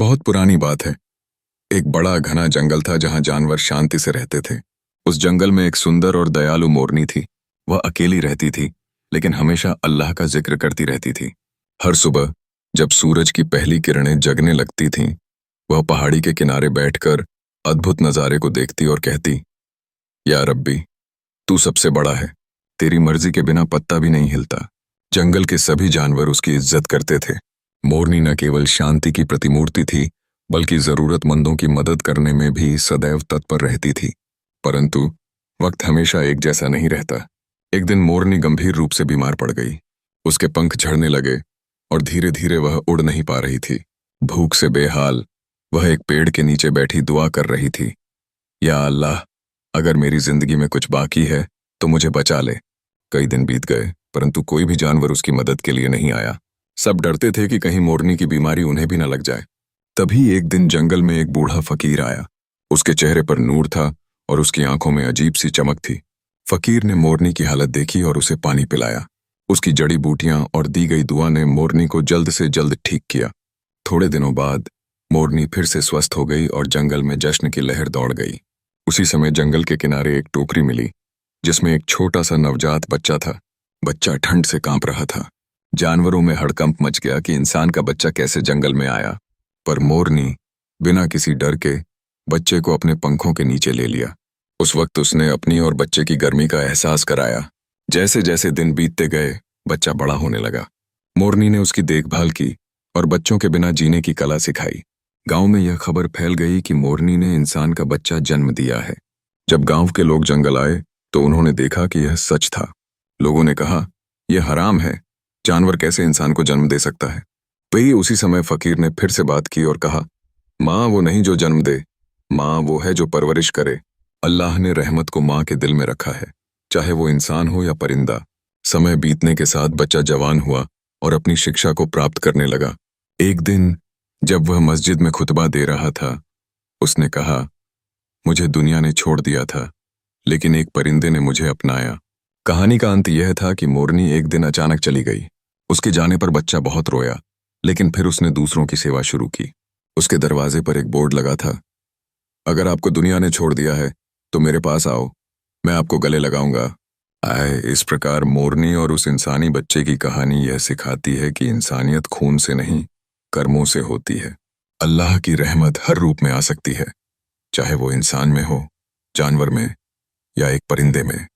बहुत पुरानी बात है। एक बड़ा घना जंगल था जहां जानवर शांति से रहते थे। उस जंगल में एक सुंदर और दयालु मोरनी थी। वह अकेली रहती थी, लेकिन हमेशा अल्लाह का जिक्र करती रहती थी। हर सुबह जब सूरज की पहली किरणें जगने लगती थीं, वह पहाड़ी के किनारे बैठकर अद्भुत नज़ारे को देखती और कहती, या रब्बी, तू सबसे बड़ा है, तेरी मर्जी के बिना पत्ता भी नहीं हिलता। जंगल के सभी जानवर उसकी इज्जत करते थे। मोरनी न केवल शांति की प्रतिमूर्ति थी, बल्कि जरूरतमंदों की मदद करने में भी सदैव तत्पर रहती थी। परंतु वक्त हमेशा एक जैसा नहीं रहता। एक दिन मोरनी गंभीर रूप से बीमार पड़ गई। उसके पंख झड़ने लगे और धीरे धीरे वह उड़ नहीं पा रही थी। भूख से बेहाल वह एक पेड़ के नीचे बैठी दुआ कर रही थी, या अल्लाह, अगर मेरी जिंदगी में कुछ बाकी है तो मुझे बचा ले। कई दिन बीत गए, परंतु कोई भी जानवर उसकी मदद के लिए नहीं आया। सब डरते थे कि कहीं मोरनी की बीमारी उन्हें भी न लग जाए। तभी एक दिन जंगल में एक बूढ़ा फकीर आया। उसके चेहरे पर नूर था और उसकी आंखों में अजीब सी चमक थी। फकीर ने मोरनी की हालत देखी और उसे पानी पिलाया। उसकी जड़ी बूटियां और दी गई दुआ ने मोरनी को जल्द से जल्द ठीक किया। थोड़े दिनों बाद मोरनी फिर से स्वस्थ हो गई और जंगल में जश्न की लहर दौड़ गई। उसी समय जंगल के किनारे एक टोकरी मिली, जिसमें एक छोटा सा नवजात बच्चा था। बच्चा ठंड से कांप रहा था। जानवरों में हड़कंप मच गया कि इंसान का बच्चा कैसे जंगल में आया। पर मोरनी बिना किसी डर के बच्चे को अपने पंखों के नीचे ले लिया। उस वक्त उसने अपनी और बच्चे की गर्मी का एहसास कराया। जैसे जैसे दिन बीतते गए, बच्चा बड़ा होने लगा। मोरनी ने उसकी देखभाल की और बच्चों के बिना जीने की कला सिखाई। गांव में यह खबर फैल गई कि मोरनी ने इंसान का बच्चा जन्म दिया है। जब गांव के लोग जंगल आए तो उन्होंने देखा कि यह सच था। लोगों ने कहा, यह हराम है, जानवर कैसे इंसान को जन्म दे सकता है। वही उसी समय फकीर ने फिर से बात की और कहा, माँ वो नहीं जो जन्म दे, माँ वो है जो परवरिश करे। अल्लाह ने रहमत को माँ के दिल में रखा है, चाहे वो इंसान हो या परिंदा। समय बीतने के साथ बच्चा जवान हुआ और अपनी शिक्षा को प्राप्त करने लगा। एक दिन जब वह मस्जिद में खुतबा दे रहा था, उसने कहा, मुझे दुनिया ने छोड़ दिया था, लेकिन एक परिंदे ने मुझे अपनाया। कहानी का अंत यह था कि मोरनी एक दिन अचानक चली गई। उसके जाने पर बच्चा बहुत रोया, लेकिन फिर उसने दूसरों की सेवा शुरू की। उसके दरवाजे पर एक बोर्ड लगा था, अगर आपको दुनिया ने छोड़ दिया है तो मेरे पास आओ, मैं आपको गले लगाऊंगा। इस प्रकार मोरनी और उस इंसानी बच्चे की कहानी यह सिखाती है कि इंसानियत खून से नहीं, कर्मों से होती है। अल्लाह की रहमत हर रूप में आ सकती है, चाहे वो इंसान में हो, जानवर में या एक परिंदे में।